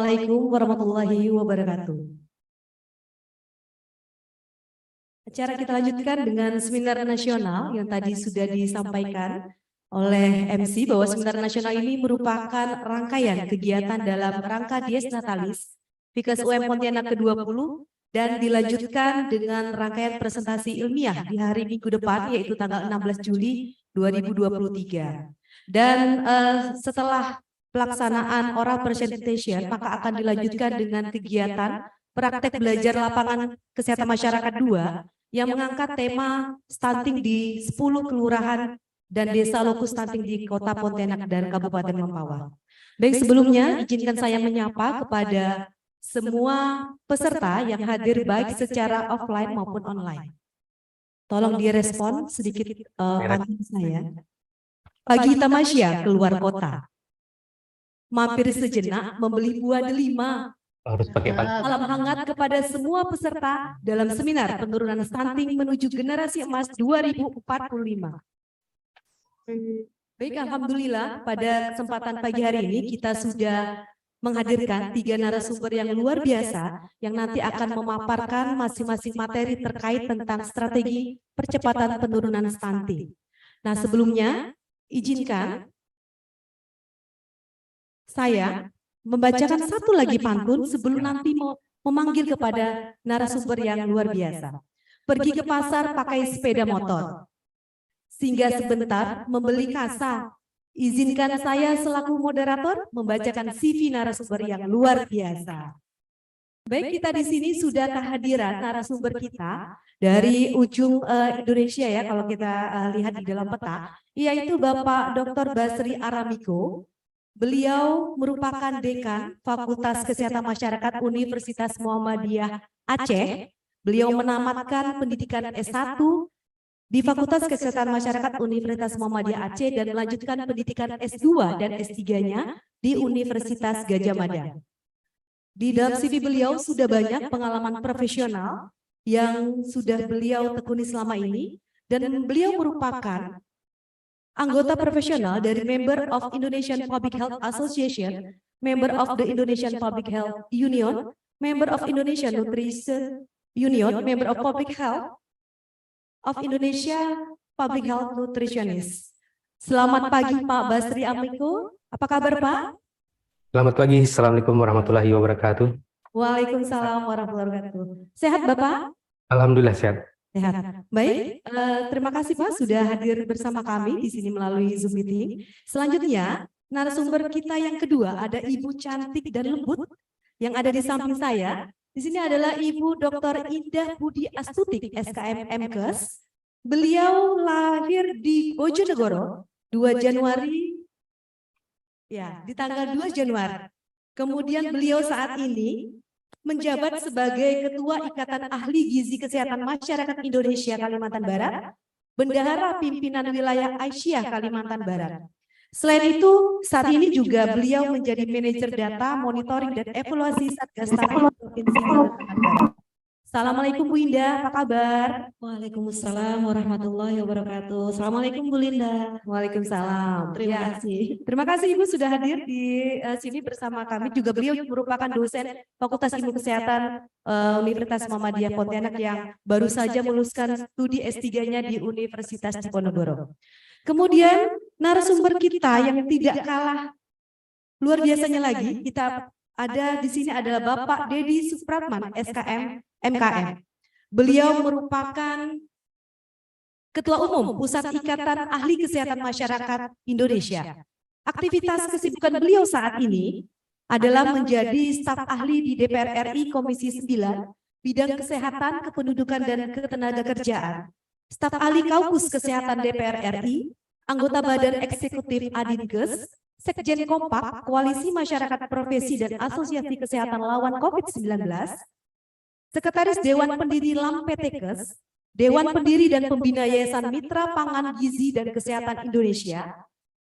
Assalamualaikum warahmatullahi wabarakatuh. Acara kita lanjutkan dengan seminar nasional yang tadi sudah disampaikan oleh MC bahwa seminar nasional ini merupakan rangkaian kegiatan dalam rangka Dies Natalis Fikes UM Pontianak ke-20 dan dilanjutkan dengan rangkaian presentasi ilmiah di hari Minggu depan yaitu tanggal 16 Juli 2023. Dan setelah pelaksanaan oral presentation maka akan dilanjutkan dengan kegiatan praktek belajar lapangan kesehatan masyarakat 2 yang mengangkat tema stunting di 10 kelurahan dan desa lokus stunting di Kota Pontianak dan Kabupaten Mempawah. Baik, sebelumnya izinkan saya menyapa kepada semua peserta yang hadir baik secara offline maupun online. Tolong direspon sedikit pantun saya. Pagi tamasya keluar kota. Mampir sejenak membeli buah delima. Harus pakai Salam hangat kepada semua peserta dalam seminar penurunan stunting menuju generasi emas 2045. Baik, alhamdulillah pada kesempatan pagi hari ini kita sudah menghadirkan 3 narasumber yang luar biasa yang nanti akan memaparkan masing-masing materi terkait tentang strategi percepatan penurunan stunting. Nah, sebelumnya izinkan saya membacakan satu lagi pantun sebelum nanti mau memanggil kepada narasumber yang luar biasa. Pergi ke pasar pakai sepeda motor, singgah sebentar membeli kasa. Izinkan saya selaku moderator membacakan CV narasumber yang luar biasa. Baik, kita di sini sudah kehadiran narasumber kita dari ujung Indonesia ya kalau kita lihat di dalam peta, yaitu Bapak Dr. Basri Aramiko. Beliau merupakan Dekan Fakultas Kesehatan Masyarakat Universitas Muhammadiyah Aceh. Beliau menamatkan pendidikan S1 di Fakultas Kesehatan Masyarakat Universitas Muhammadiyah Aceh dan melanjutkan pendidikan S2 dan S3-nya di Universitas Gadjah Mada. Di dalam CV beliau sudah banyak pengalaman profesional yang sudah beliau tekuni selama ini dan beliau merupakan anggota profesional dari Member of Indonesian Public Health Association, Member of the Indonesian Public Health Union, Member of Indonesian Nutrition Union, Member of Public Health of Indonesia Public Health Nutritionist. Selamat pagi Pak Basri Aramiko, apa kabar Pak? Selamat pagi, Assalamualaikum warahmatullahi wabarakatuh. Waalaikumsalam warahmatullahi wabarakatuh. Sehat Bapak? Alhamdulillah sehat. Sehat. Baik, terima kasih Pak sudah hadir bersama kami di sini melalui Zoom meeting. Selanjutnya, narasumber kita yang kedua ada Ibu cantik dan lembut yang ada di samping saya. Di sini adalah Ibu Dr. Indah Budi Astuti, SKM MKes. Beliau lahir di Bojonegoro 2 Januari, ya di tanggal 2 Januari. Kemudian beliau saat ini menjabat sebagai Ketua Ikatan Ahli Gizi Kesehatan Masyarakat Indonesia Kalimantan Barat, Bendahara Pimpinan Wilayah Aisyah Kalimantan Barat. Selain itu, saat ini juga beliau menjadi Manajer Data, Monitoring dan Evaluasi Satgas Stunting Provinsi Kalimantan Barat. Assalamualaikum Bu Indah, apa kabar? Waalaikumsalam warahmatullahi wabarakatuh. Assalamualaikum Bu Linda. Waalaikumsalam. Terima kasih. Terima kasih Ibu sudah hadir di sini bersama kami. Juga beliau merupakan dosen Fakultas Ilmu Kesehatan Universitas Muhammadiyah Pontianak yang baru saja meluluskan studi S3-nya di Universitas Diponegoro. Kemudian narasumber kita yang tidak kalah luar biasanya lagi, kita ada di sini adalah Bapak Dedi Supratman, SKM MKM. Beliau merupakan Ketua Umum Pusat Ikatan Ahli Kesehatan Masyarakat Indonesia. Aktivitas kesibukan beliau saat ini adalah menjadi staf ahli di DPR RI Komisi 9 Bidang Kesehatan, Kependudukan dan Ketenagakerjaan, staf ahli Kaukus Kesehatan DPR RI, anggota Badan Eksekutif Adinkes, Sekjen Kompak, Koalisi Masyarakat Profesi dan Asosiasi Kesehatan Lawan COVID-19, Sekretaris Dewan Pendiri LAMPTKes, Dewan Pendiri dan Pembina Yayasan Mitra Pangan Gizi dan Kesehatan Indonesia,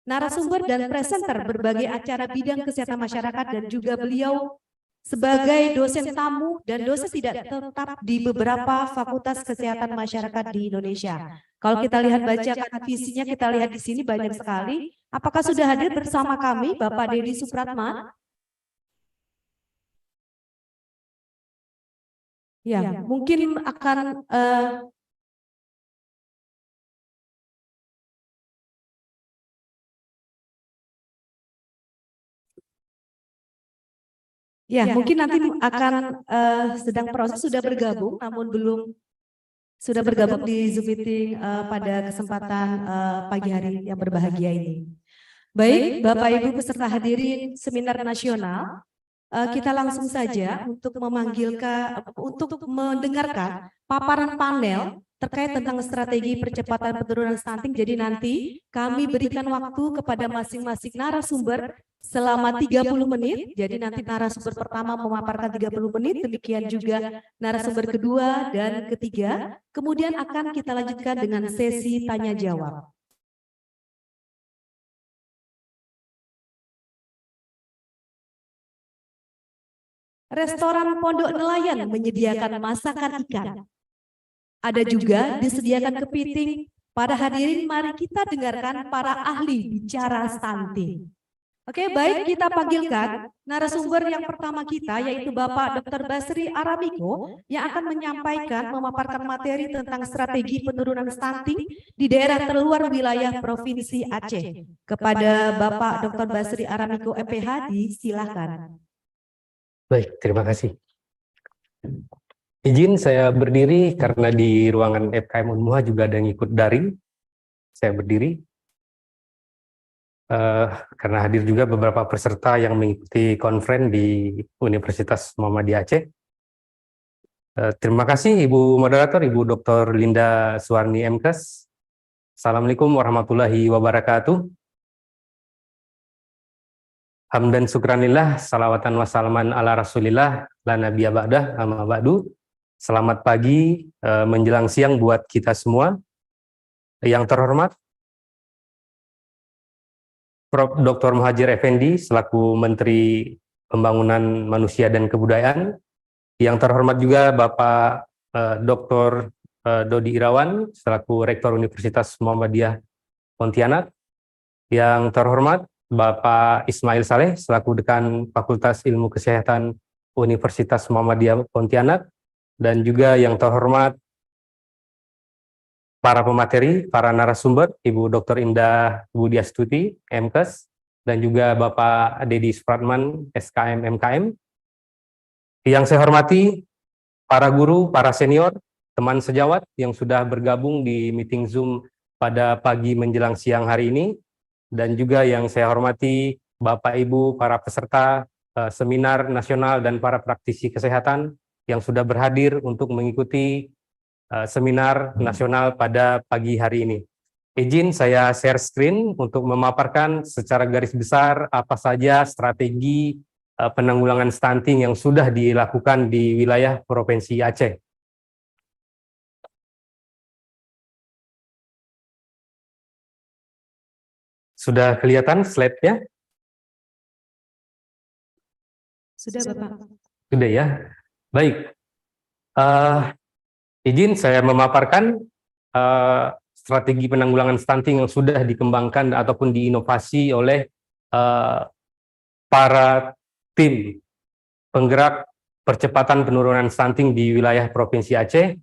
narasumber dan presenter berbagai acara bidang kesehatan masyarakat dan juga beliau sebagai dosen tamu dan dosen tidak tetap di beberapa fakultas kesehatan masyarakat di Indonesia. Kalau kita lihat bacakan visinya, kita lihat di sini banyak sekali. Apakah sudah hadir bersama kami Bapak Dedi Supratman? Ya, mungkin akan ya, mungkin nanti akan sedang proses sudah bergabung, namun belum sudah bergabung di Zoom meeting pada kesempatan pagi hari yang berbahagia ini. Baik, Bapak Ibu peserta hadirin seminar nasional, kita langsung saja untuk untuk mendengarkan paparan panel terkait tentang strategi percepatan penurunan stunting. Jadi nanti kami berikan waktu kepada masing-masing narasumber selama 30 menit. Jadi nanti narasumber pertama memaparkan 30 menit, demikian juga narasumber kedua dan ketiga. Kemudian akan kita lanjutkan dengan sesi tanya jawab. Restoran Pondok Nelayan menyediakan masakan ikan. Ada juga disediakan kepiting. Pada hadirin mari kita dengarkan para ahli bicara stunting. Oke, baik, kita panggilkan narasumber yang pertama kita yaitu Bapak Dr. Basri Aramiko yang akan menyampaikan memaparkan materi tentang strategi penurunan stunting di daerah terluar wilayah Provinsi Aceh. Kepada Bapak Dr. Basri Aramiko MPH silakan. Baik, terima kasih. Izin saya berdiri karena di ruangan FKM Unmuha juga ada yang ikut daring. Saya berdiri karena hadir juga beberapa peserta yang mengikuti konferen di Universitas Muhammadiyah Aceh. Terima kasih Ibu Moderator, Ibu Dr. Linda Suwarni MKes. Assalamualaikum warahmatullahi wabarakatuh. Hamdan syukranillah, salawatan wassalaman ala rasulillah, la nabiyya ba'dah, amma ba'du. Selamat pagi menjelang siang buat kita semua. Yang terhormat, Prof. Dr. Muhadjir Effendi selaku Menteri Pembangunan Manusia dan Kebudayaan. Yang terhormat juga Bapak Dr. Dodi Irawan selaku Rektor Universitas Muhammadiyah Pontianak. Yang terhormat Bapak Ismail Saleh selaku Dekan Fakultas Ilmu Kesehatan Universitas Muhammadiyah Pontianak. Dan juga yang terhormat para pemateri, para narasumber, Ibu Dr. Indah Budiastuti, MKes, dan juga Bapak Dedi Supratman, SKM MKM. Yang saya hormati para guru, para senior, teman sejawat yang sudah bergabung di meeting Zoom pada pagi menjelang siang hari ini, dan juga yang saya hormati Bapak Ibu, para peserta seminar nasional dan para praktisi kesehatan yang sudah berhadir untuk mengikuti seminar nasional pada pagi hari ini. Izin saya share screen untuk memaparkan secara garis besar apa saja strategi penanggulangan stunting yang sudah dilakukan di wilayah Provinsi Aceh. Sudah kelihatan slide-nya? Sudah, Bapak. Sudah ya. Baik. Izin saya memaparkan strategi penanggulangan stunting yang sudah dikembangkan ataupun diinovasi oleh para tim penggerak percepatan penurunan stunting di wilayah Provinsi Aceh.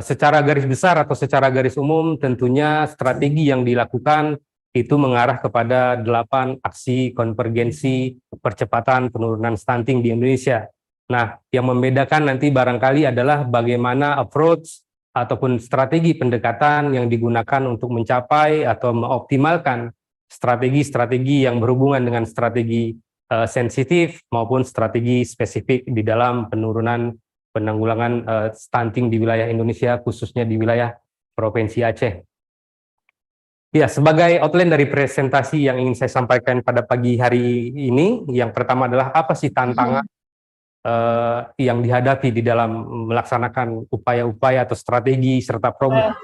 Secara garis besar atau secara garis umum tentunya strategi yang dilakukan itu mengarah kepada 8 aksi konvergensi percepatan penurunan stunting di Indonesia. Nah, yang membedakan nanti barangkali adalah bagaimana approach ataupun strategi pendekatan yang digunakan untuk mencapai atau mengoptimalkan strategi-strategi yang berhubungan dengan strategi sensitif maupun strategi spesifik di dalam penurunan penanggulangan stunting di wilayah Indonesia, khususnya di wilayah Provinsi Aceh. Ya, sebagai outline dari presentasi yang ingin saya sampaikan pada pagi hari ini, yang pertama adalah apa sih tantangan yang dihadapi di dalam melaksanakan upaya-upaya atau strategi serta program.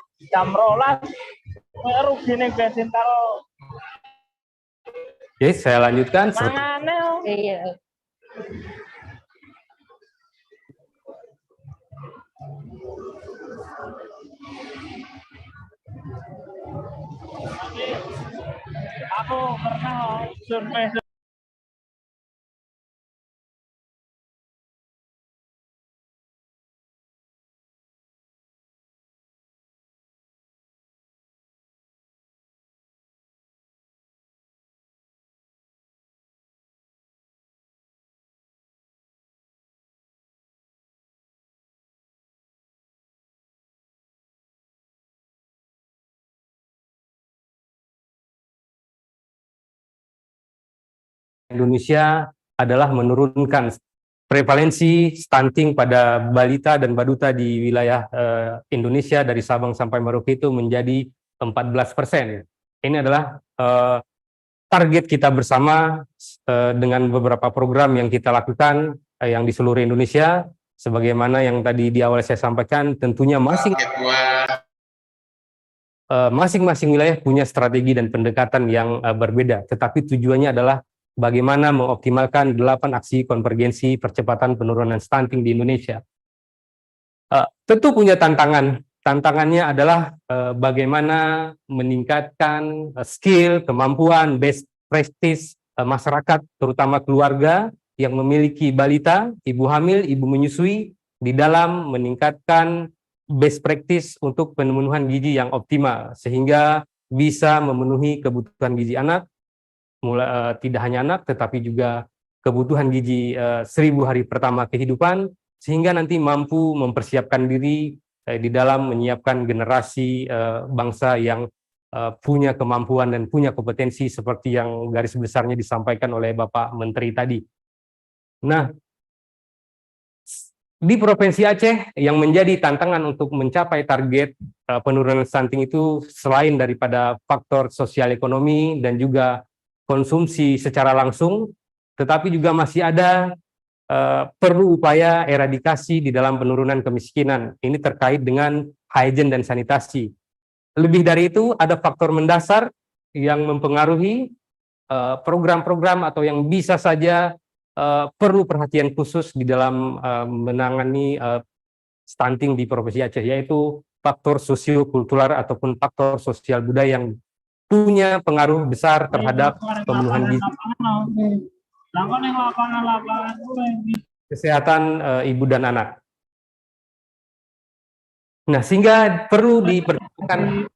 Oke, saya lanjutkan. Aku pernah survei Indonesia adalah menurunkan prevalensi stunting pada balita dan baduta di wilayah Indonesia dari Sabang sampai Merauke itu menjadi 14%. Ini adalah target kita bersama dengan beberapa program yang kita lakukan yang di seluruh Indonesia. Sebagaimana yang tadi di awal saya sampaikan, tentunya masing-masing wilayah punya strategi dan pendekatan yang berbeda, tetapi tujuannya adalah bagaimana mengoptimalkan 8 aksi konvergensi percepatan penurunan stunting di Indonesia. Tentu punya tantangan. Tantangannya adalah bagaimana meningkatkan skill, kemampuan, best practice masyarakat, terutama keluarga yang memiliki balita, ibu hamil, ibu menyusui, di dalam meningkatkan best practice untuk pemenuhan gizi yang optimal, sehingga bisa memenuhi kebutuhan gizi anak, tidak hanya anak, tetapi juga kebutuhan gizi 1000 hari pertama kehidupan, sehingga nanti mampu mempersiapkan diri di dalam menyiapkan generasi bangsa yang punya kemampuan dan punya kompetensi seperti yang garis besarnya disampaikan oleh Bapak Menteri tadi. Nah, di Provinsi Aceh yang menjadi tantangan untuk mencapai target penurunan stunting itu selain daripada faktor sosial ekonomi dan juga konsumsi secara langsung, tetapi juga masih ada perlu upaya eradikasi di dalam penurunan kemiskinan. Ini terkait dengan hygiene dan sanitasi. Lebih dari itu, ada faktor mendasar yang mempengaruhi program-program atau yang bisa saja perlu perhatian khusus di dalam menangani stunting di Provinsi Aceh, yaitu faktor sosiokultural ataupun faktor sosial budaya yang punya pengaruh besar terhadap pemenuhan gizi, kesehatan ibu dan anak. Nah, sehingga perlu diperhatikan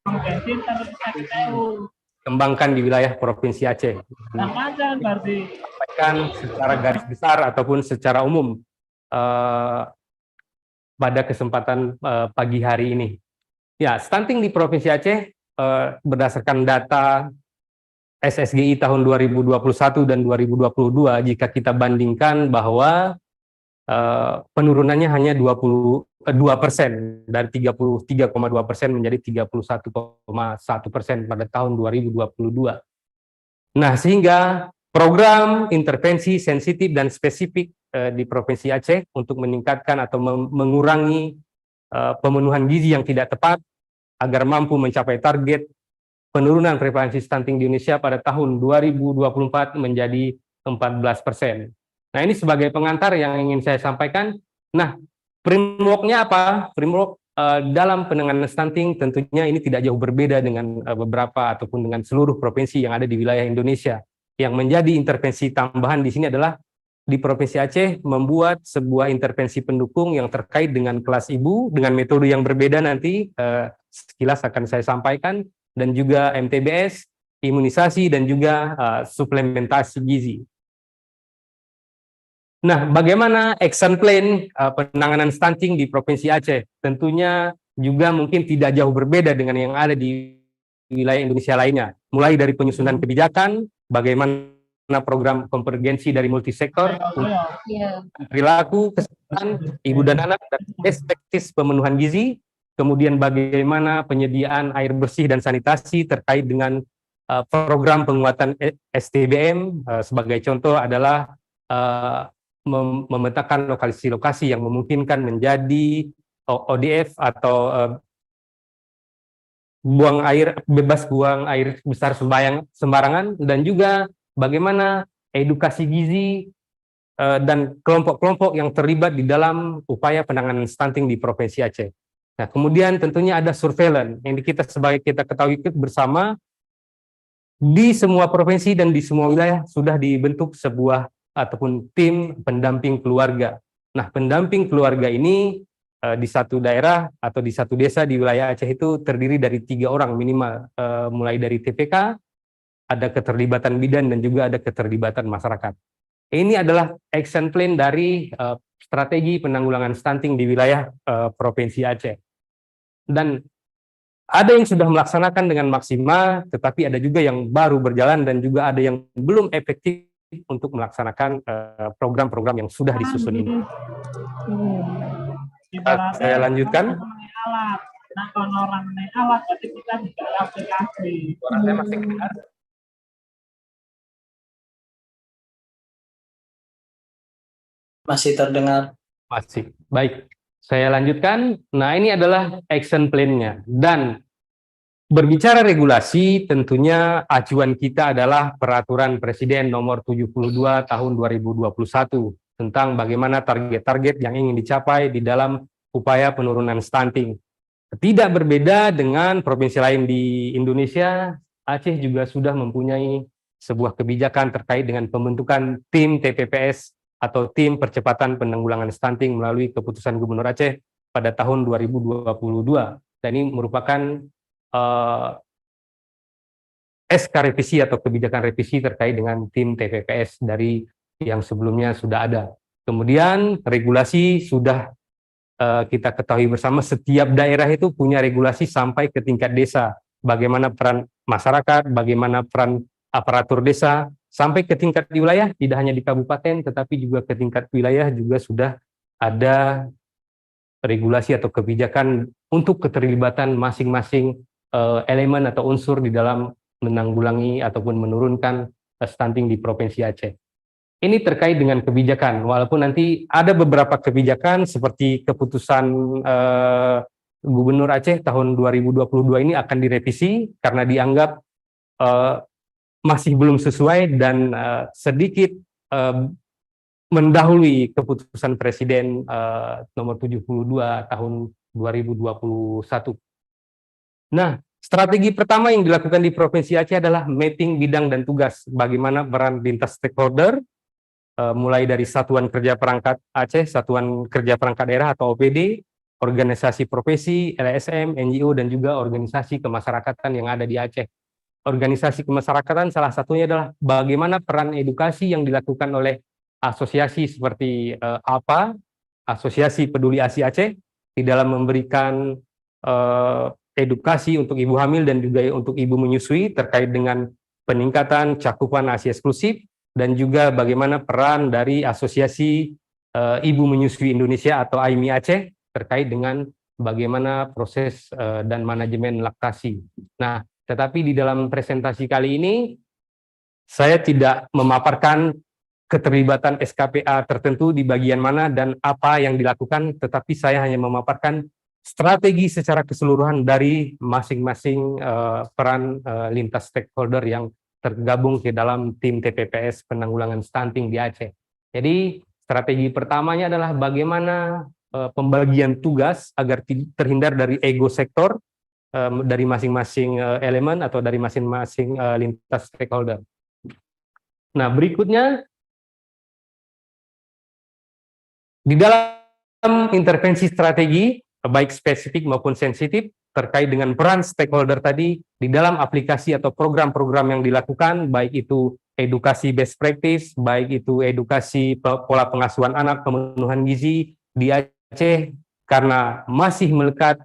kembangkan di wilayah Provinsi Aceh. Sampaikan secara garis besar ataupun secara umum pada kesempatan pagi hari ini. Ya, stunting di Provinsi Aceh berdasarkan data SSGI tahun 2021 dan 2022, jika kita bandingkan bahwa penurunannya hanya 22% dari 33,2% menjadi 31,1% pada tahun 2022. Nah, sehingga program intervensi sensitif dan spesifik di Provinsi Aceh untuk meningkatkan atau mengurangi pemenuhan gizi yang tidak tepat agar mampu mencapai target penurunan prevalensi stunting di Indonesia pada tahun 2024 menjadi 14%. Nah, ini sebagai pengantar yang ingin saya sampaikan. Nah, framework-nya apa? Framework dalam penanganan stunting tentunya ini tidak jauh berbeda dengan beberapa ataupun dengan seluruh provinsi yang ada di wilayah Indonesia. Yang menjadi intervensi tambahan di sini adalah di Provinsi Aceh membuat sebuah intervensi pendukung yang terkait dengan kelas ibu dengan metode yang berbeda nanti sekilas akan saya sampaikan, dan juga MTBS, imunisasi, dan juga suplementasi gizi. Nah, bagaimana action plan penanganan stunting di Provinsi Aceh? Tentunya juga mungkin tidak jauh berbeda dengan yang ada di wilayah Indonesia lainnya. Mulai dari penyusunan kebijakan, bagaimana program konvergensi dari multisektor, perilaku, kesehatan, ibu dan anak, dan perspektif pemenuhan gizi, kemudian bagaimana penyediaan air bersih dan sanitasi terkait dengan program penguatan STBM, sebagai contoh adalah memetakan lokasi-lokasi yang memungkinkan menjadi ODF atau bebas buang air besar sembarangan, dan juga bagaimana edukasi gizi dan kelompok-kelompok yang terlibat di dalam upaya penanganan stunting di Provinsi Aceh. Nah, kemudian tentunya ada surveillance yang kita ketahui bersama di semua provinsi dan di semua wilayah sudah dibentuk sebuah ataupun tim pendamping keluarga. Nah, pendamping keluarga ini di satu daerah atau di satu desa di wilayah Aceh itu terdiri dari 3 orang minimal, mulai dari TPK, ada keterlibatan bidan, dan juga ada keterlibatan masyarakat. Ini adalah action plan dari strategi penanggulangan stunting di wilayah Provinsi Aceh. Dan ada yang sudah melaksanakan dengan maksimal, tetapi ada juga yang baru berjalan dan juga ada yang belum efektif untuk melaksanakan program-program yang sudah disusun ini. Saya lanjutkan. Alat. Nah, kalau orang naik alat, berarti kita juga aplikasi. Suara saya masih dengar? Masih terdengar. Masih. Baik. Saya lanjutkan. Nah, ini adalah action plan-nya. Dan berbicara regulasi, tentunya acuan kita adalah Peraturan Presiden Nomor 72 Tahun 2021 tentang bagaimana target-target yang ingin dicapai di dalam upaya penurunan stunting. Tidak berbeda dengan provinsi lain di Indonesia, Aceh juga sudah mempunyai sebuah kebijakan terkait dengan pembentukan tim TPPS atau tim percepatan penanggulangan stunting melalui keputusan Gubernur Aceh pada tahun 2022. Dan ini merupakan SK revisi atau kebijakan revisi terkait dengan tim TPPS dari yang sebelumnya sudah ada. Kemudian regulasi sudah kita ketahui bersama, setiap daerah itu punya regulasi sampai ke tingkat desa. Bagaimana peran masyarakat, bagaimana peran aparatur desa, sampai ke tingkat wilayah, tidak hanya di kabupaten, tetapi juga ke tingkat wilayah juga sudah ada regulasi atau kebijakan untuk keterlibatan masing-masing elemen atau unsur di dalam menanggulangi ataupun menurunkan stunting di Provinsi Aceh. Ini terkait dengan kebijakan, walaupun nanti ada beberapa kebijakan seperti keputusan Gubernur Aceh tahun 2022 ini akan direvisi karena dianggap masih belum sesuai dan sedikit mendahului keputusan Presiden nomor 72 tahun 2021. Nah, strategi pertama yang dilakukan di Provinsi Aceh adalah mapping bidang dan tugas, bagaimana peran lintas stakeholder, mulai dari Satuan Kerja Perangkat Aceh, Satuan Kerja Perangkat Daerah atau OPD, organisasi profesi, LSM, NGO, dan juga organisasi kemasyarakatan yang ada di Aceh. Organisasi kemasyarakatan salah satunya adalah bagaimana peran edukasi yang dilakukan oleh asosiasi seperti APA, Asosiasi Peduli ASI Aceh, di dalam memberikan edukasi untuk ibu hamil dan juga untuk ibu menyusui terkait dengan peningkatan cakupan ASI eksklusif, dan juga bagaimana peran dari Asosiasi Ibu Menyusui Indonesia atau AIMI Aceh terkait dengan bagaimana proses dan manajemen laktasi. Nah, tetapi di dalam presentasi kali ini saya tidak memaparkan keterlibatan SKPA tertentu di bagian mana dan apa yang dilakukan, tetapi saya hanya memaparkan strategi secara keseluruhan dari masing-masing peran lintas stakeholder yang tergabung ke dalam tim TPPS penanggulangan stunting di Aceh. Jadi strategi pertamanya adalah bagaimana pembagian tugas agar terhindar dari ego sektor dari masing-masing elemen atau dari masing-masing lintas stakeholder. Nah, berikutnya di dalam intervensi strategi baik spesifik maupun sensitif terkait dengan peran stakeholder tadi di dalam aplikasi atau program-program yang dilakukan, baik itu edukasi best practice, baik itu edukasi pola pengasuhan anak, pemenuhan gizi di Aceh, karena masih melekat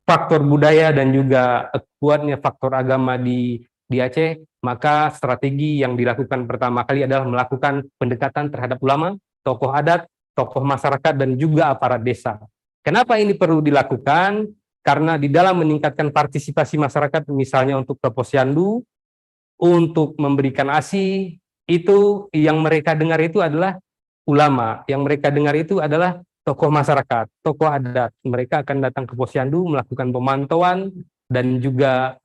faktor budaya dan juga kuatnya faktor agama di Aceh, maka strategi yang dilakukan pertama kali adalah melakukan pendekatan terhadap ulama, tokoh adat, tokoh masyarakat, dan juga aparat desa. Kenapa ini perlu dilakukan? Karena di dalam meningkatkan partisipasi masyarakat, misalnya untuk ke posyandu, untuk memberikan ASI, itu yang mereka dengar itu adalah ulama, yang mereka dengar itu adalah tokoh masyarakat, tokoh adat. Mereka akan datang ke posyandu, melakukan pemantauan, dan juga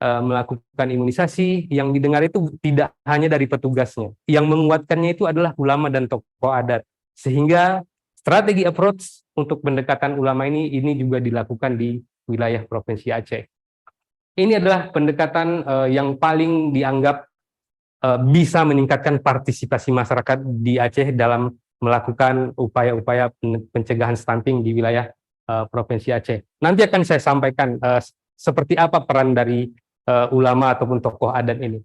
melakukan imunisasi. Yang didengar itu tidak hanya dari petugasnya, yang menguatkannya itu adalah ulama dan tokoh adat. Sehingga strategi approach untuk pendekatan ulama ini juga dilakukan di wilayah Provinsi Aceh. Ini adalah pendekatan yang paling dianggap bisa meningkatkan partisipasi masyarakat di Aceh dalam melakukan upaya-upaya pencegahan stunting di wilayah Provinsi Aceh. Nanti akan saya sampaikan seperti apa peran dari ulama ataupun tokoh adat ini.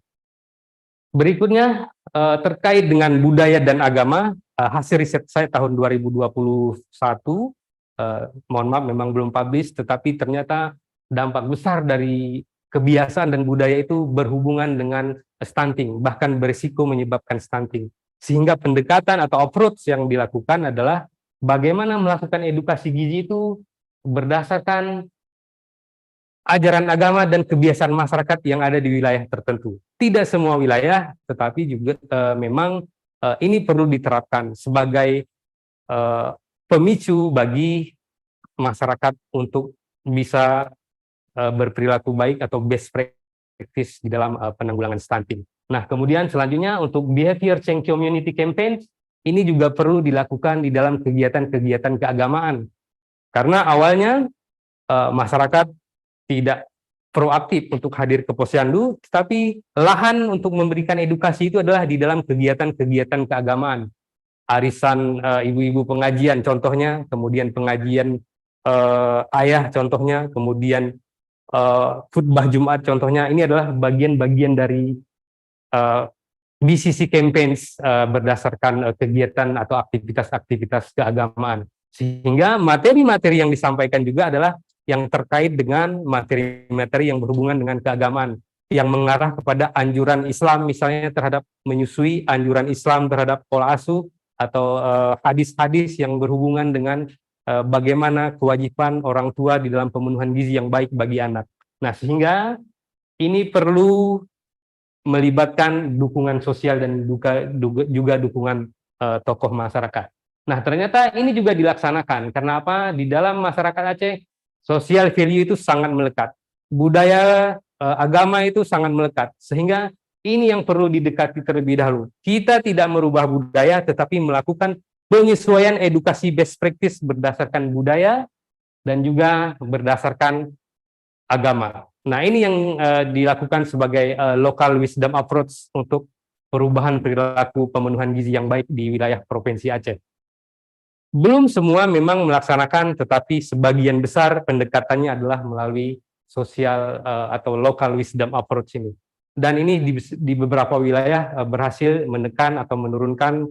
Berikutnya terkait dengan budaya dan agama, hasil riset saya tahun 2021, mohon maaf memang belum publish, tetapi ternyata dampak besar dari kebiasaan dan budaya itu berhubungan dengan stunting, bahkan berisiko menyebabkan stunting. Sehingga pendekatan atau approach yang dilakukan adalah bagaimana melakukan edukasi gizi itu berdasarkan ajaran agama dan kebiasaan masyarakat yang ada di wilayah tertentu. Tidak semua wilayah, tetapi juga memang ini perlu diterapkan sebagai pemicu bagi masyarakat untuk bisa berperilaku baik atau best practice di dalam penanggulangan stunting. Nah, kemudian selanjutnya untuk behavior change community campaign, ini juga perlu dilakukan di dalam kegiatan-kegiatan keagamaan. Karena awalnya masyarakat tidak proaktif untuk hadir ke posyandu, tetapi lahan untuk memberikan edukasi itu adalah di dalam kegiatan-kegiatan keagamaan. Arisan ibu-ibu pengajian contohnya, kemudian pengajian ayah contohnya, kemudian khutbah Jumat contohnya. Ini adalah bagian-bagian dari BCC campaigns berdasarkan kegiatan atau aktivitas-aktivitas keagamaan. Sehingga materi-materi yang disampaikan juga adalah yang terkait dengan materi-materi yang berhubungan dengan keagamaan, yang mengarah kepada anjuran Islam misalnya terhadap menyusui, anjuran Islam terhadap pola asuh, atau hadis-hadis yang berhubungan dengan bagaimana kewajiban orang tua di dalam pemenuhan gizi yang baik bagi anak. Nah, sehingga ini perlu melibatkan dukungan sosial dan juga dukungan tokoh masyarakat. Nah, ternyata ini juga dilaksanakan. Karena apa? Di dalam masyarakat Aceh, social value itu sangat melekat. Budaya agama itu sangat melekat. Sehingga ini yang perlu didekati terlebih dahulu. Kita tidak merubah budaya, tetapi melakukan penyesuaian edukasi best practice berdasarkan budaya dan juga berdasarkan agama. Nah, ini yang dilakukan sebagai local wisdom approach untuk perubahan perilaku pemenuhan gizi yang baik di wilayah Provinsi Aceh. Belum semua memang melaksanakan, tetapi sebagian besar pendekatannya adalah melalui sosial atau local wisdom approach ini. Dan ini di beberapa wilayah berhasil menekan atau menurunkan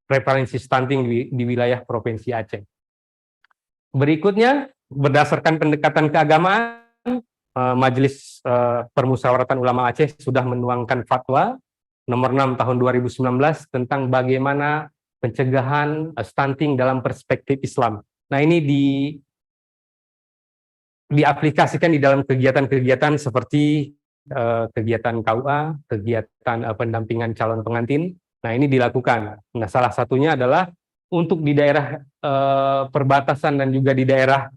prevalensi stunting di wilayah Provinsi Aceh. Berikutnya, berdasarkan pendekatan keagamaan, Majelis Permusyawaratan Ulama Aceh sudah menuangkan fatwa nomor 6 tahun 2019 tentang bagaimana pencegahan stunting dalam perspektif Islam. Nah, ini diaplikasikan di dalam kegiatan-kegiatan seperti kegiatan KUA, kegiatan pendampingan calon pengantin. Nah, ini dilakukan. Nah, salah satunya adalah untuk di daerah perbatasan dan juga di daerah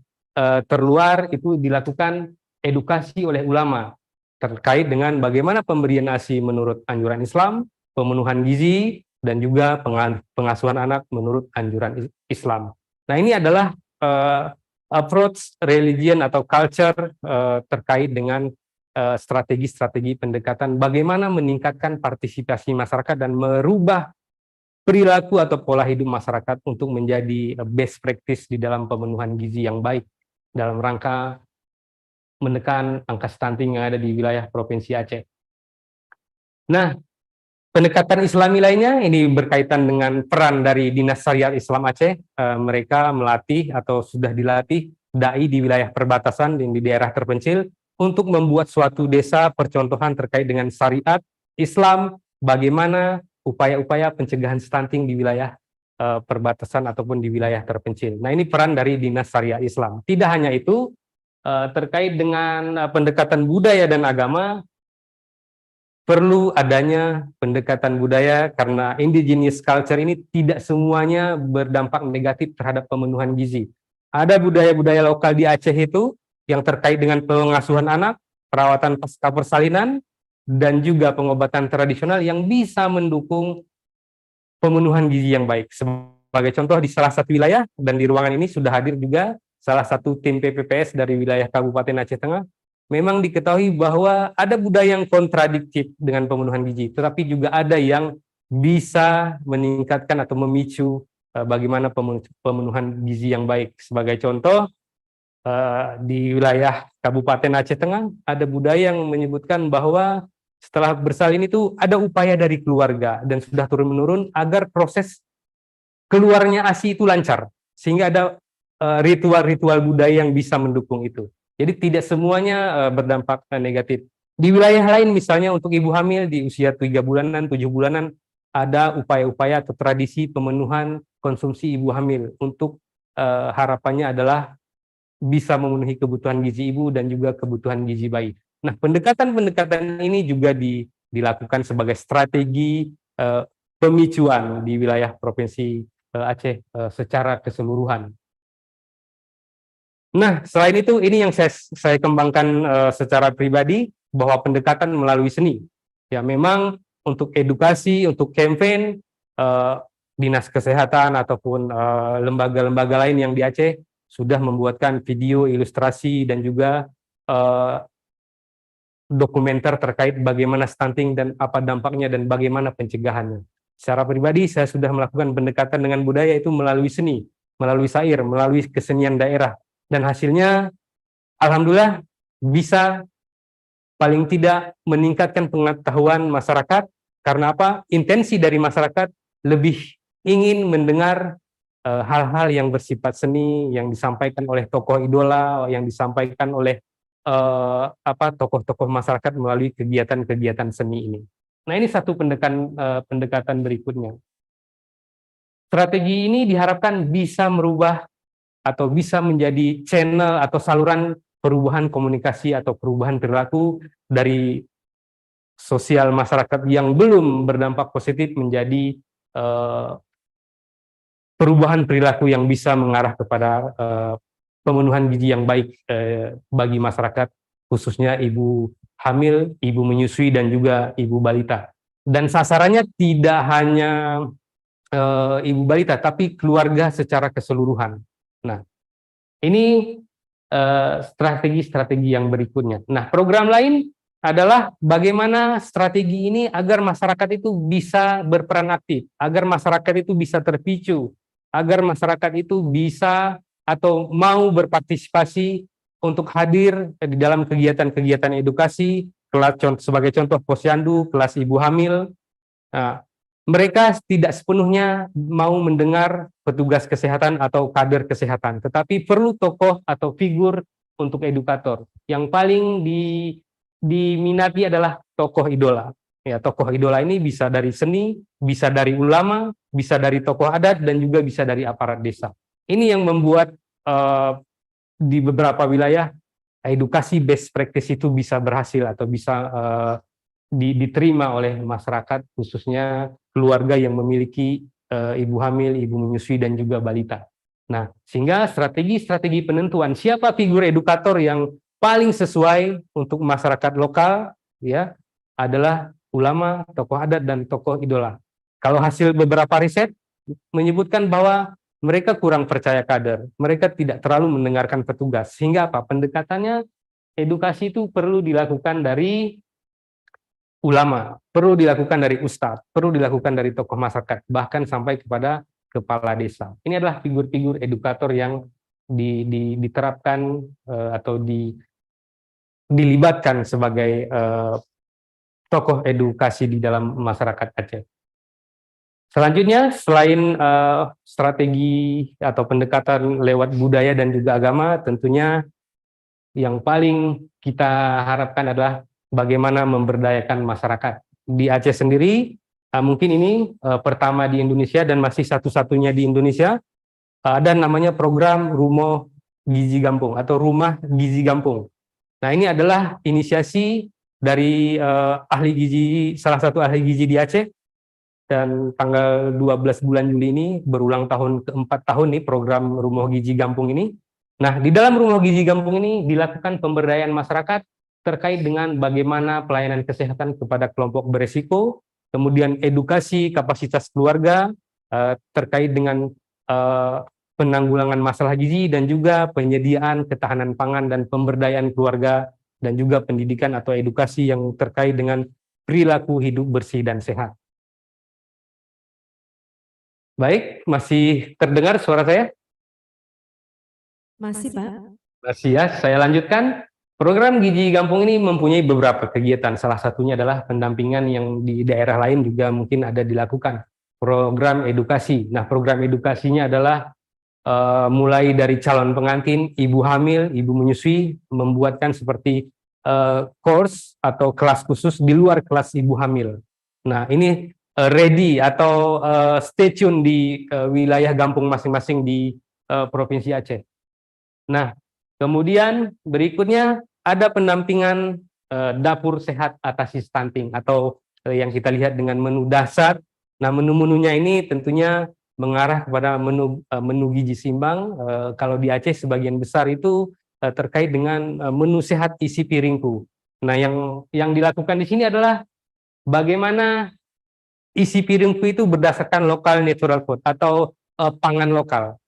terluar itu dilakukan edukasi oleh ulama terkait dengan bagaimana pemberian ASI menurut anjuran Islam, pemenuhan gizi, dan juga pengasuhan anak menurut anjuran Islam. Nah, ini adalah approach religion atau culture terkait dengan strategi-strategi pendekatan bagaimana meningkatkan partisipasi masyarakat dan merubah perilaku atau pola hidup masyarakat untuk menjadi best practice di dalam pemenuhan gizi yang baik dalam rangka menekan angka stunting yang ada di wilayah Provinsi Aceh. Nah, pendekatan Islami lainnya ini berkaitan dengan peran dari Dinas Syariat Islam Aceh. Mereka melatih atau sudah dilatih dai di wilayah perbatasan dan di daerah terpencil untuk membuat suatu desa percontohan terkait dengan syariat Islam, bagaimana upaya-upaya pencegahan stunting di wilayah perbatasan ataupun di wilayah terpencil. Nah, ini peran dari Dinas Syariat Islam. Tidak hanya itu, terkait dengan pendekatan budaya dan agama, perlu adanya pendekatan budaya karena indigenous culture ini tidak semuanya berdampak negatif terhadap pemenuhan gizi. Ada budaya-budaya lokal di Aceh itu yang terkait dengan pengasuhan anak, perawatan pasca persalinan, dan juga pengobatan tradisional yang bisa mendukung pemenuhan gizi yang baik. Sebagai contoh, di salah satu wilayah dan di ruangan ini sudah hadir juga salah satu tim PPPS dari wilayah Kabupaten Aceh Tengah. Memang diketahui bahwa ada budaya yang kontradiktif dengan pemenuhan gizi, tetapi juga ada yang bisa meningkatkan atau memicu bagaimana pemenuhan gizi yang baik. Sebagai contoh, di wilayah Kabupaten Aceh Tengah ada budaya yang menyebutkan bahwa setelah bersalin itu ada upaya dari keluarga dan sudah turun-menurun agar proses keluarnya ASI itu lancar, sehingga ada ritual-ritual budaya yang bisa mendukung itu. Jadi tidak semuanya berdampak negatif. Di wilayah lain misalnya untuk ibu hamil di usia 3 bulanan, 7 bulanan, ada upaya-upaya atau tradisi pemenuhan konsumsi ibu hamil untuk harapannya adalah bisa memenuhi kebutuhan gizi ibu dan juga kebutuhan gizi bayi. Nah, pendekatan-pendekatan ini juga dilakukan sebagai strategi pemicuan di wilayah Provinsi Aceh secara keseluruhan. Nah, selain itu ini yang saya kembangkan secara pribadi, bahwa pendekatan melalui seni. Ya, memang untuk edukasi, untuk campaign, Dinas Kesehatan ataupun lembaga-lembaga lain yang di Aceh sudah membuatkan video, ilustrasi, dan juga dokumenter terkait bagaimana stunting dan apa dampaknya dan bagaimana pencegahannya. Secara pribadi saya sudah melakukan pendekatan dengan budaya itu melalui seni, melalui syair, melalui kesenian daerah. Dan hasilnya alhamdulillah bisa paling tidak meningkatkan pengetahuan masyarakat. Karena apa? Intensi dari masyarakat lebih ingin mendengar hal-hal yang bersifat seni, yang disampaikan oleh tokoh idola, yang disampaikan oleh tokoh-tokoh masyarakat melalui kegiatan-kegiatan seni ini. Nah, ini satu pendekatan berikutnya. Strategi ini diharapkan bisa merubah atau bisa menjadi channel atau saluran perubahan komunikasi atau perubahan perilaku dari sosial masyarakat yang belum berdampak positif menjadi perubahan perilaku yang bisa mengarah kepada pemenuhan gizi yang baik bagi masyarakat, khususnya ibu hamil, ibu menyusui, dan juga ibu balita. Dan sasarannya tidak hanya ibu balita, tapi keluarga secara keseluruhan. Nah, ini strategi-strategi yang berikutnya. Nah, program lain adalah bagaimana strategi ini agar masyarakat itu bisa berperan aktif, agar masyarakat itu bisa terpicu, agar masyarakat itu bisa atau mau berpartisipasi untuk hadir di dalam kegiatan-kegiatan edukasi, sebagai contoh posyandu, kelas ibu hamil. Nah, mereka tidak sepenuhnya mau mendengar petugas kesehatan atau kader kesehatan, tetapi perlu tokoh atau figur untuk edukator. Yang paling diminati adalah tokoh idola. Ya, tokoh idola ini bisa dari seni, bisa dari ulama, bisa dari tokoh adat, dan juga bisa dari aparat desa. Ini yang membuat di beberapa wilayah edukasi best practice itu bisa berhasil atau bisa diterima oleh masyarakat, khususnya keluarga yang memiliki ibu hamil, ibu menyusui, dan juga balita. Nah, sehingga strategi-strategi penentuan siapa figur edukator yang paling sesuai untuk masyarakat lokal, ya, adalah ulama, tokoh adat, dan tokoh idola. Kalau hasil beberapa riset menyebutkan bahwa mereka kurang percaya kader, mereka tidak terlalu mendengarkan petugas, sehingga apa? Pendekatannya edukasi itu perlu dilakukan dari ulama, perlu dilakukan dari ustadz, perlu dilakukan dari tokoh masyarakat, bahkan sampai kepada kepala desa. Ini adalah figur-figur edukator yang diterapkan atau dilibatkan sebagai tokoh edukasi di dalam masyarakat Aceh. Selanjutnya, selain strategi atau pendekatan lewat budaya dan juga agama, tentunya yang paling kita harapkan adalah bagaimana memberdayakan masyarakat. Di Aceh sendiri, mungkin ini pertama di Indonesia dan masih satu-satunya di Indonesia, ada namanya program Rumoh Gizi Gampung atau Rumah Gizi Gampung. Nah, ini adalah inisiasi dari ahli gizi, salah satu ahli gizi di Aceh, dan tanggal 12 bulan Juli ini berulang tahun keempat tahun nih program Rumoh Gizi Gampung ini. Nah, di dalam Rumoh Gizi Gampung ini dilakukan pemberdayaan masyarakat terkait dengan bagaimana pelayanan kesehatan kepada kelompok beresiko, kemudian edukasi kapasitas keluarga terkait dengan penanggulangan masalah gizi, dan juga penyediaan ketahanan pangan dan pemberdayaan keluarga, dan juga pendidikan atau edukasi yang terkait dengan perilaku hidup bersih dan sehat. Baik, masih terdengar suara saya? Masih, Pak. Masih ya, saya lanjutkan. Program Gizi Gampung ini mempunyai beberapa kegiatan, salah satunya adalah pendampingan yang di daerah lain juga mungkin ada dilakukan. Program edukasi. Nah, program edukasinya adalah mulai dari calon pengantin, ibu hamil, ibu menyusui, membuatkan seperti course atau kelas khusus di luar kelas ibu hamil. Nah, ini ready atau stay tune di wilayah Gampung masing-masing di Provinsi Aceh. Nah, kemudian berikutnya ada pendampingan dapur sehat atasi stunting atau yang kita lihat dengan menu dasar. Nah, menu-menunya ini tentunya mengarah kepada menu gizi seimbang. Kalau di Aceh sebagian besar itu terkait dengan menu sehat isi piringku. Nah, yang dilakukan di sini adalah bagaimana isi piringku itu berdasarkan lokal natural food atau pangan lokal.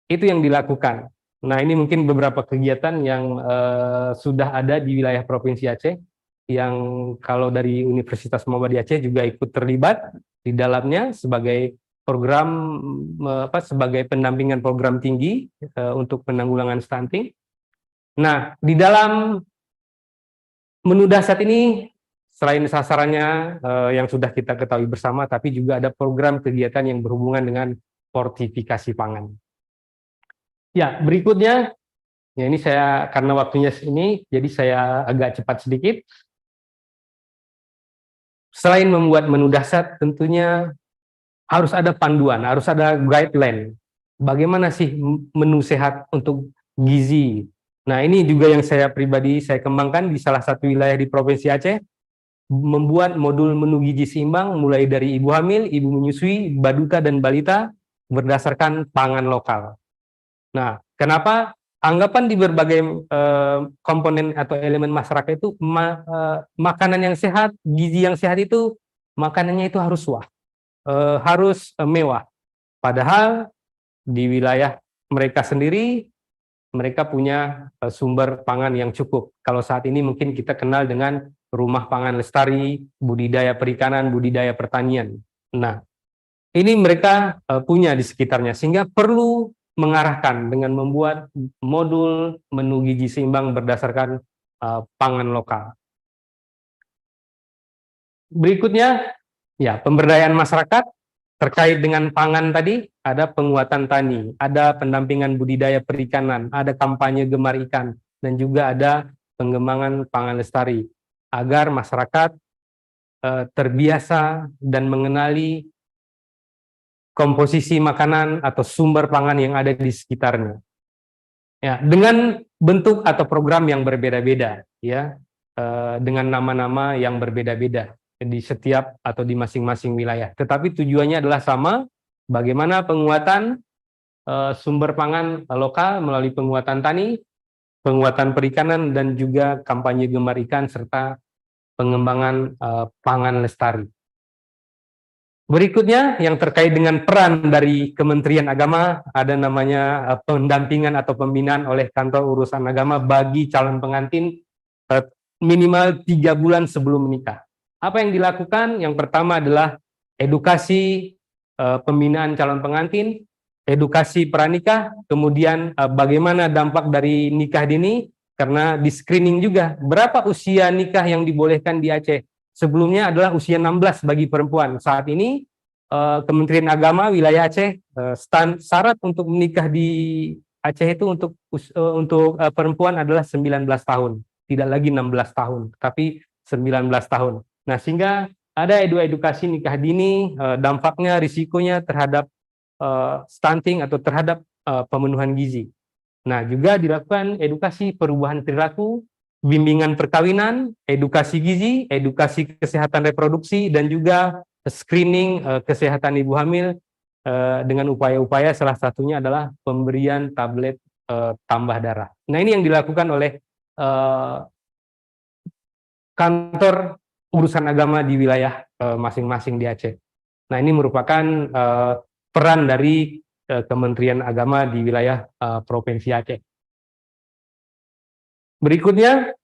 Itu yang dilakukan. Nah, ini mungkin beberapa kegiatan yang sudah ada di wilayah Provinsi Aceh, yang kalau dari Universitas Muhammadiyah Aceh juga ikut terlibat di dalamnya sebagai program, sebagai pendampingan program tinggi untuk penanggulangan stunting. Nah, di dalam menu dasar ini, selain sasarannya yang sudah kita ketahui bersama, tapi juga ada program kegiatan yang berhubungan dengan fortifikasi pangan. Ya, berikutnya, ya ini saya karena waktunya ini, jadi saya agak cepat sedikit. Selain membuat menu dasar, tentunya harus ada panduan, harus ada guideline. Bagaimana sih menu sehat untuk gizi? Nah, ini juga yang saya pribadi saya kembangkan di salah satu wilayah di Provinsi Aceh, membuat modul menu gizi seimbang mulai dari ibu hamil, ibu menyusui, baduka dan balita berdasarkan pangan lokal. Nah, kenapa? Anggapan di berbagai komponen atau elemen masyarakat itu makanan yang sehat, gizi yang sehat itu makanannya itu harus harus mewah. Padahal di wilayah mereka sendiri mereka punya sumber pangan yang cukup. Kalau saat ini mungkin kita kenal dengan rumah pangan lestari, budidaya perikanan, budidaya pertanian. Nah, ini mereka punya di sekitarnya, sehingga perlu mengarahkan dengan membuat modul menu gizi seimbang berdasarkan pangan lokal. Berikutnya, ya, pemberdayaan masyarakat terkait dengan pangan tadi, ada penguatan tani, ada pendampingan budidaya perikanan, ada kampanye gemar ikan, dan juga ada pengembangan pangan lestari, agar masyarakat terbiasa dan mengenali komposisi makanan atau sumber pangan yang ada di sekitarnya. Ya, dengan bentuk atau program yang berbeda-beda, ya, dengan nama-nama yang berbeda-beda di setiap atau di masing-masing wilayah. Tetapi tujuannya adalah sama, bagaimana penguatan sumber pangan lokal melalui penguatan tani, penguatan perikanan, dan juga kampanye gemar ikan serta pengembangan pangan lestari. Berikutnya yang terkait dengan peran dari Kementerian Agama, ada namanya pendampingan atau pembinaan oleh Kantor Urusan Agama bagi calon pengantin minimal 3 bulan sebelum menikah. Apa yang dilakukan? Yang pertama adalah edukasi pembinaan calon pengantin, edukasi pranikah, kemudian bagaimana dampak dari nikah dini, karena di screening juga berapa usia nikah yang dibolehkan di Aceh. Sebelumnya adalah usia 16 bagi perempuan. Saat ini Kementerian Agama wilayah Aceh syarat untuk menikah di Aceh itu untuk perempuan adalah 19 tahun, tidak lagi 16 tahun, tapi 19 tahun. Nah, sehingga ada edukasi nikah dini, dampaknya, risikonya terhadap stunting atau terhadap pemenuhan gizi. Nah, juga dilakukan edukasi perubahan perilaku, bimbingan perkawinan, edukasi gizi, edukasi kesehatan reproduksi, dan juga screening kesehatan ibu hamil dengan upaya-upaya salah satunya adalah pemberian tablet tambah darah. Nah, ini yang dilakukan oleh Kantor Urusan Agama di wilayah masing-masing di Aceh. Nah, ini merupakan peran dari Kementerian Agama di wilayah Provinsi Aceh. Berikutnya,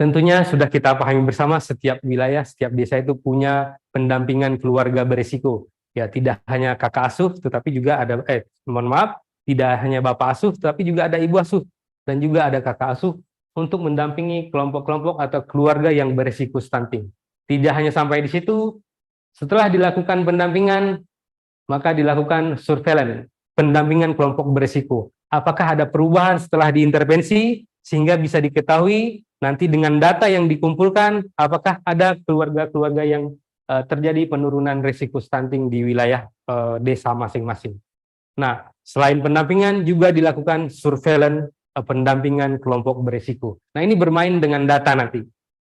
tentunya sudah kita pahami bersama, setiap wilayah, setiap desa itu punya pendampingan keluarga berisiko. Ya, tidak hanya kakak asuh, tetapi juga ada, tidak hanya bapak asuh, tetapi juga ada ibu asuh, dan juga ada kakak asuh untuk mendampingi kelompok-kelompok atau keluarga yang berisiko stunting. Tidak hanya sampai di situ, setelah dilakukan pendampingan, maka dilakukan surveillance. pendampingan kelompok beresiko. Apakah ada perubahan setelah diintervensi sehingga bisa diketahui nanti dengan data yang dikumpulkan apakah ada keluarga-keluarga yang terjadi penurunan risiko stunting di wilayah desa masing-masing. Nah, selain pendampingan juga dilakukan surveillance pendampingan kelompok berisiko. Nah, ini bermain dengan data nanti.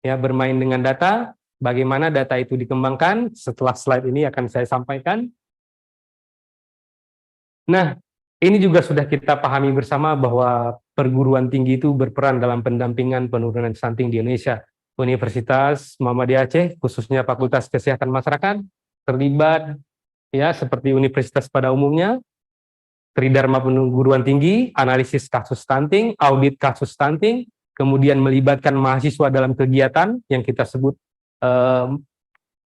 Ya, bermain dengan data, bagaimana data itu dikembangkan, setelah slide ini akan saya sampaikan. Nah, ini juga sudah kita pahami bersama bahwa perguruan tinggi itu berperan dalam pendampingan penurunan stunting di Indonesia. Universitas Muhammadiyah Aceh, khususnya Fakultas Kesehatan Masyarakat, terlibat ya seperti universitas pada umumnya, Tridharma Perguruan Tinggi, analisis kasus stunting, audit kasus stunting, kemudian melibatkan mahasiswa dalam kegiatan yang kita sebut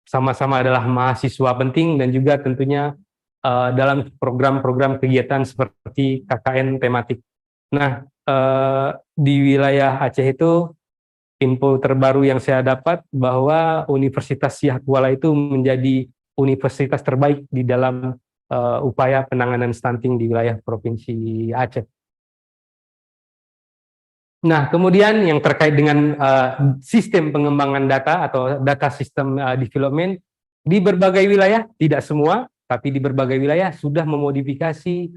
sama-sama adalah mahasiswa penting, dan juga tentunya dalam program-program kegiatan seperti KKN tematik. Nah, di wilayah Aceh itu info terbaru yang saya dapat bahwa Universitas Siak Kuala itu menjadi universitas terbaik di dalam upaya penanganan stunting di wilayah Provinsi Aceh. Nah, kemudian yang terkait dengan sistem pengembangan data atau data system development di berbagai wilayah, tidak semua, tapi di berbagai wilayah sudah memodifikasi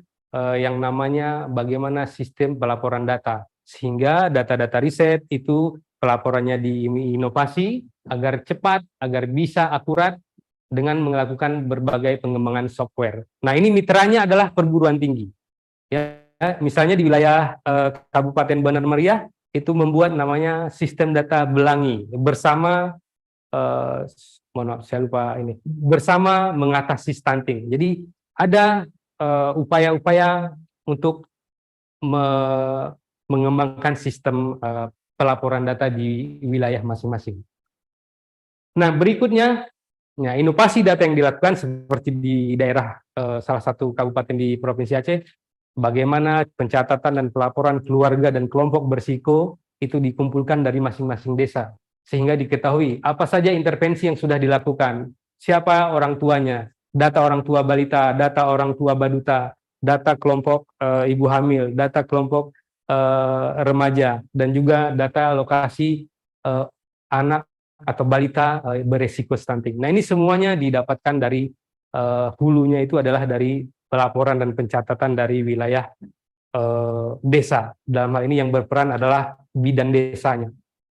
yang namanya bagaimana sistem pelaporan data, sehingga data-data riset itu pelaporannya diinovasi agar cepat, agar bisa akurat dengan melakukan berbagai pengembangan software. Nah, ini mitranya adalah perguruan tinggi. Ya, misalnya di wilayah Kabupaten Bandar Meriah itu membuat namanya sistem data Belangi bersama mohon maaf saya lupa ini, bersama mengatasi stunting. Jadi ada upaya-upaya untuk mengembangkan sistem pelaporan data di wilayah masing-masing. Nah, berikutnya, ya, inovasi data yang dilakukan seperti di daerah salah satu kabupaten di Provinsi Aceh, bagaimana pencatatan dan pelaporan keluarga dan kelompok berisiko itu dikumpulkan dari masing-masing desa, sehingga diketahui apa saja intervensi yang sudah dilakukan, siapa orang tuanya, data orang tua balita, data orang tua baduta, data kelompok ibu hamil, data kelompok remaja, dan juga data lokasi anak atau balita beresiko stunting. Nah, ini semuanya didapatkan dari hulunya itu adalah dari pelaporan dan pencatatan dari wilayah desa. Dalam hal ini yang berperan adalah bidan desanya.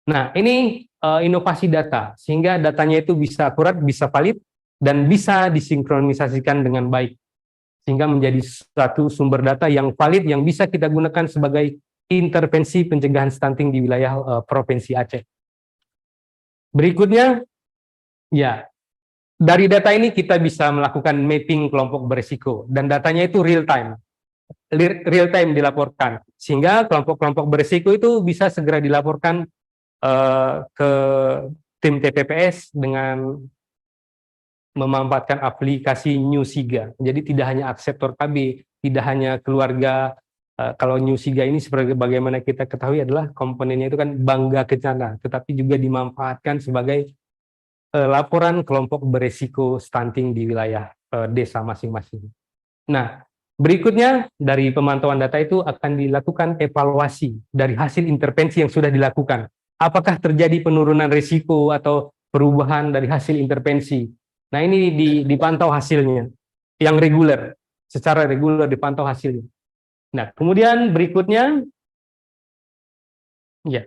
Nah, ini inovasi data, sehingga datanya itu bisa akurat, bisa valid, dan bisa disinkronisasikan dengan baik, sehingga menjadi satu sumber data yang valid yang bisa kita gunakan sebagai intervensi pencegahan stunting di wilayah Provinsi Aceh. Berikutnya, ya, dari data ini kita bisa melakukan mapping kelompok berisiko, dan datanya itu real time dilaporkan, sehingga kelompok-kelompok berisiko itu bisa segera dilaporkan ke tim TPPS dengan memanfaatkan aplikasi Newsiga. Jadi tidak hanya akseptor KB, tidak hanya keluarga. Kalau Newsiga ini seperti bagaimana kita ketahui adalah komponennya itu kan Bangga Kencana, tetapi juga dimanfaatkan sebagai laporan kelompok beresiko stunting di wilayah desa masing-masing. Nah, berikutnya dari pemantauan data itu akan dilakukan evaluasi dari hasil intervensi yang sudah dilakukan. Apakah terjadi penurunan risiko atau perubahan dari hasil intervensi? Nah, ini dipantau hasilnya, yang reguler, secara reguler dipantau hasilnya. Nah, kemudian berikutnya, ya,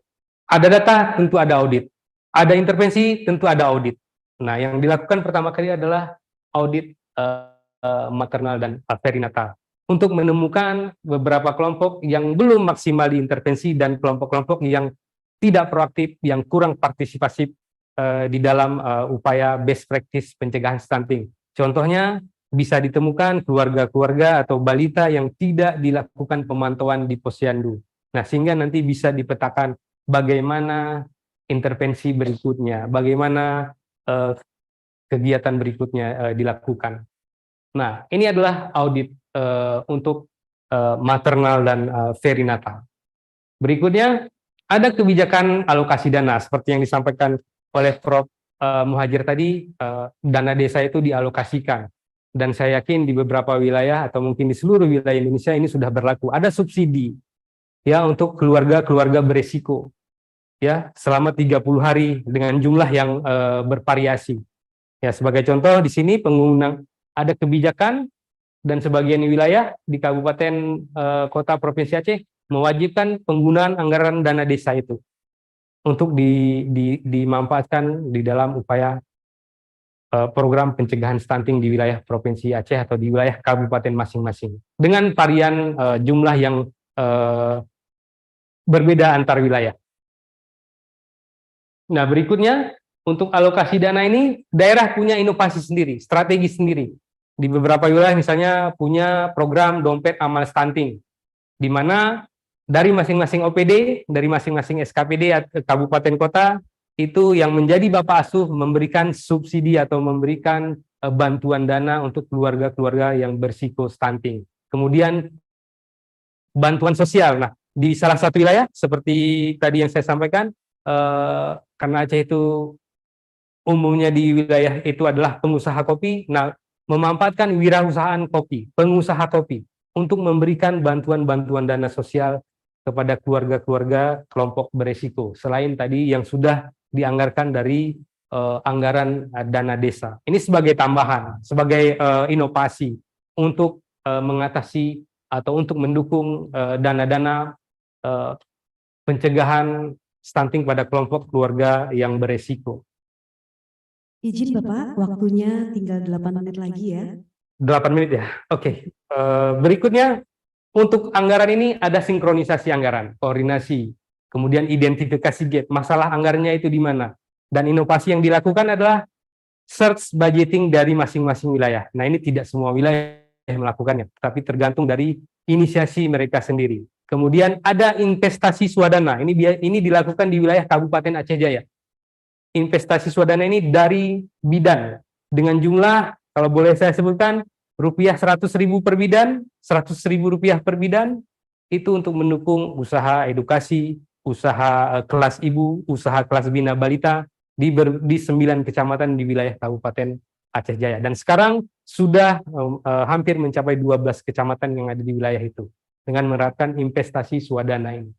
ada data, tentu ada audit. Ada intervensi, tentu ada audit. Nah, yang dilakukan pertama kali adalah audit maternal dan perinatal, untuk menemukan beberapa kelompok yang belum maksimal diintervensi dan kelompok-kelompok yang tidak proaktif, yang kurang partisipasif di dalam upaya best practice pencegahan stunting. Contohnya bisa ditemukan keluarga-keluarga atau balita yang tidak dilakukan pemantauan di posyandu. Nah, sehingga nanti bisa dipetakan bagaimana intervensi berikutnya, bagaimana kegiatan berikutnya dilakukan. Nah, ini adalah audit untuk maternal dan perinatal. Berikutnya, ada kebijakan alokasi dana, seperti yang disampaikan oleh Prof. Muhajir tadi, dana desa itu dialokasikan. dan saya yakin di beberapa wilayah atau mungkin di seluruh wilayah Indonesia ini sudah berlaku. Ada subsidi ya untuk keluarga-keluarga beresiko ya selama 30 hari dengan jumlah yang bervariasi. Ya, sebagai contoh di sini pengguna ada kebijakan dan sebagian wilayah di Kabupaten Kota Provinsi Aceh mewajibkan penggunaan anggaran dana desa itu untuk dimanfaatkan di dalam upaya program pencegahan stunting di wilayah Provinsi Aceh atau di wilayah kabupaten masing-masing dengan varian jumlah yang berbeda antar wilayah. Nah, berikutnya untuk alokasi dana ini daerah punya inovasi sendiri, strategi sendiri. Di beberapa wilayah misalnya punya program dompet amal stunting, di mana dari masing-masing OPD, dari masing-masing SKPD kabupaten kota itu yang menjadi bapak asuh memberikan subsidi atau memberikan bantuan dana untuk keluarga-keluarga yang berisiko stunting. Kemudian bantuan sosial. Nah, di salah satu wilayah seperti tadi yang saya sampaikan, karena Aceh itu umumnya di wilayah itu adalah pengusaha kopi. Nah, memanfaatkan wirausahaan kopi, pengusaha kopi untuk memberikan bantuan-bantuan dana sosial kepada keluarga-keluarga kelompok beresiko. Selain tadi yang sudah dianggarkan dari anggaran dana desa. Ini sebagai tambahan, sebagai inovasi untuk mengatasi atau untuk mendukung dana-dana pencegahan stunting pada kelompok keluarga yang beresiko. Izin Bapak, waktunya tinggal 8 menit lagi ya. 8 menit ya, oke. Berikutnya, untuk anggaran ini ada sinkronisasi anggaran, koordinasi, kemudian identifikasi gap, masalah anggarannya itu di mana. Dan inovasi yang dilakukan adalah search budgeting dari masing-masing wilayah. Nah, ini tidak semua wilayah yang melakukannya, tapi tergantung dari inisiasi mereka sendiri. Kemudian ada investasi swadana, ini dilakukan di wilayah Kabupaten Aceh Jaya. Investasi swadana ini dari bidan dengan jumlah, kalau boleh saya sebutkan, rupiah 100.000 per bidan, 100.000 rupiah per bidan, itu untuk mendukung usaha edukasi, usaha kelas ibu, usaha kelas bina balita di 9 kecamatan di wilayah Kabupaten Aceh Jaya. Dan sekarang sudah hampir mencapai 12 kecamatan yang ada di wilayah itu dengan menerapkan investasi swadana ini.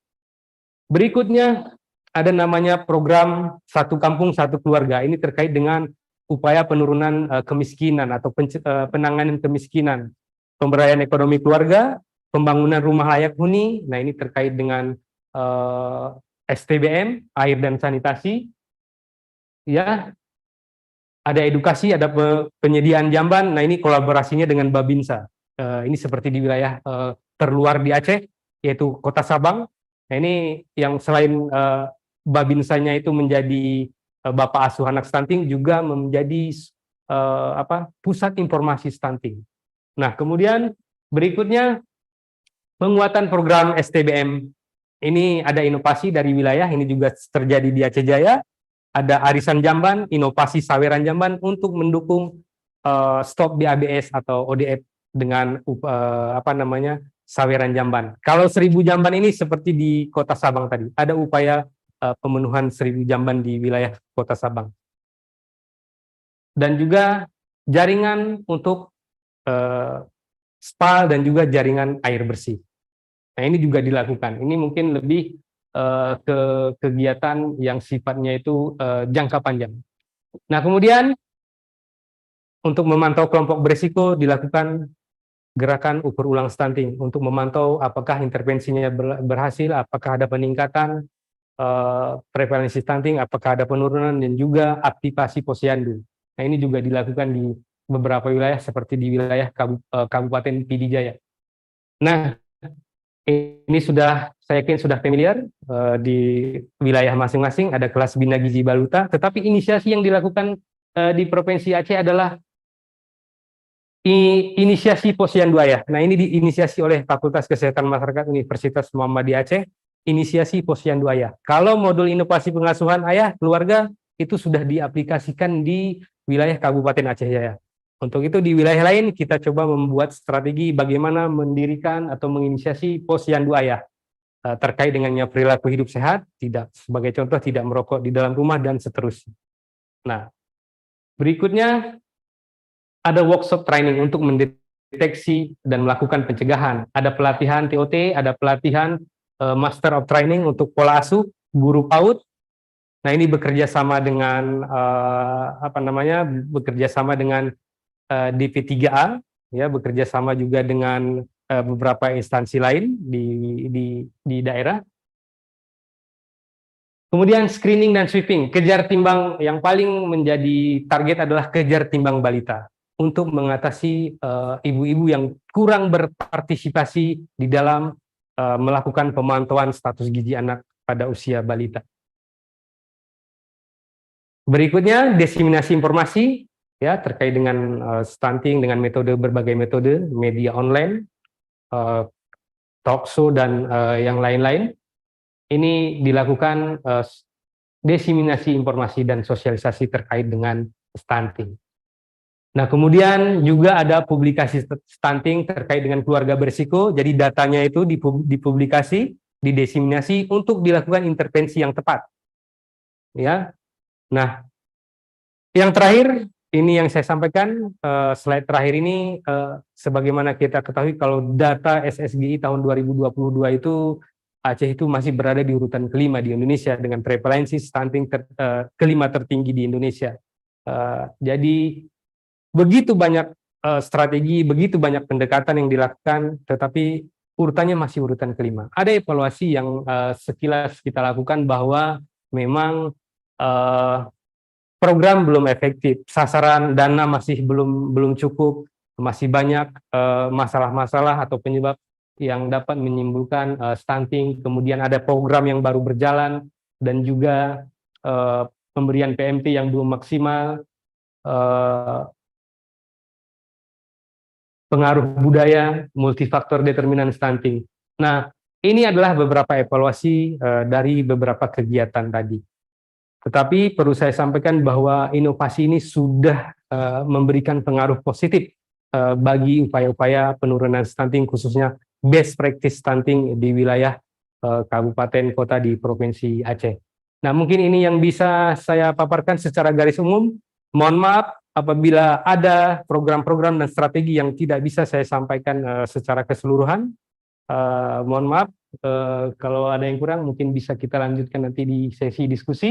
Berikutnya ada namanya program Satu Kampung Satu Keluarga. Ini terkait dengan upaya penurunan kemiskinan atau penanganan kemiskinan, pemberdayaan ekonomi keluarga, pembangunan rumah layak huni. Nah, ini terkait dengan STBM, air dan sanitasi. Ya, ada edukasi, ada penyediaan jamban. Nah, ini kolaborasinya dengan Babinsa. Ini seperti di wilayah terluar di Aceh, yaitu Kota Sabang. Nah, ini yang selain Babinsanya itu menjadi bapak asuh anak stunting, juga menjadi pusat informasi stunting. Nah, kemudian berikutnya penguatan program STBM. Ini ada inovasi dari wilayah, ini juga terjadi di Aceh Jaya. Ada arisan jamban, inovasi saweran jamban untuk mendukung stop BABS atau ODF dengan saweran jamban. Kalau 1.000 jamban ini seperti di Kota Sabang tadi, ada upaya pemenuhan 1.000 jamban di wilayah Kota Sabang. Dan juga jaringan untuk SPA dan juga jaringan air bersih. Nah, ini juga dilakukan. Ini mungkin lebih ke kegiatan yang sifatnya itu jangka panjang. Nah, kemudian untuk memantau kelompok berisiko dilakukan gerakan ukur ulang stunting untuk memantau apakah intervensinya berhasil, apakah ada peningkatan prevalensi stunting, apakah ada penurunan, dan juga aktivasi posyandu. Nah, ini juga dilakukan di beberapa wilayah seperti di wilayah Kabupaten Pidi Jaya. Nah, ini sudah, saya yakin sudah familiar di wilayah masing-masing, ada kelas bina gizi balita, tetapi inisiasi yang dilakukan di Provinsi Aceh adalah inisiasi posyandu ayah. Nah, ini diinisiasi oleh Fakultas Kesehatan Masyarakat Universitas Muhammadiyah Aceh, inisiasi posyandu ayah. Kalau modul inovasi pengasuhan ayah keluarga itu sudah diaplikasikan di wilayah Kabupaten Aceh Jaya. Untuk itu di wilayah lain kita coba membuat strategi bagaimana mendirikan atau menginisiasi posyandu ayah terkait dengannya perilaku hidup sehat, tidak, sebagai contoh tidak merokok di dalam rumah dan seterusnya. Nah, berikutnya ada workshop training untuk mendeteksi dan melakukan pencegahan. Ada pelatihan TOT, ada pelatihan Master of Training untuk pola asuh, guru PAUD. Nah, ini bekerja sama dengan bekerja sama dengan DP3A, ya, bekerja sama juga dengan beberapa instansi lain di daerah. Kemudian screening dan sweeping, kejar timbang yang paling menjadi target adalah kejar timbang balita untuk mengatasi ibu-ibu yang kurang berpartisipasi di dalam melakukan pemantauan status gizi anak pada usia balita. Berikutnya diseminasi informasi ya terkait dengan stunting dengan berbagai metode, media online, talkshow dan yang lain-lain. Ini dilakukan diseminasi informasi dan sosialisasi terkait dengan stunting. Nah, kemudian juga ada publikasi stunting terkait dengan keluarga berisiko. Jadi datanya itu dipublikasi, didiseminasi untuk dilakukan intervensi yang tepat. Ya. Nah, yang terakhir ini yang saya sampaikan, slide terakhir ini sebagaimana kita ketahui kalau data SSGI tahun 2022 itu Aceh itu masih berada di urutan kelima di Indonesia dengan prevalensi stunting kelima tertinggi di Indonesia. Jadi begitu banyak strategi, begitu banyak pendekatan yang dilakukan, tetapi urutannya masih urutan kelima. Ada evaluasi yang sekilas kita lakukan bahwa memang program belum efektif, sasaran dana masih belum cukup, masih banyak masalah-masalah atau penyebab yang dapat menimbulkan stunting. Kemudian ada program yang baru berjalan dan juga pemberian PMT yang belum maksimal, pengaruh budaya, multifaktor determinan stunting. Nah, ini adalah beberapa evaluasi dari beberapa kegiatan tadi. Tetapi perlu saya sampaikan bahwa inovasi ini sudah memberikan pengaruh positif bagi upaya-upaya penurunan stunting, khususnya best practice stunting di wilayah kabupaten kota di Provinsi Aceh. Nah, mungkin ini yang bisa saya paparkan secara garis umum. Mohon maaf apabila ada program-program dan strategi yang tidak bisa saya sampaikan secara keseluruhan. Mohon maaf kalau ada yang kurang, mungkin bisa kita lanjutkan nanti di sesi diskusi.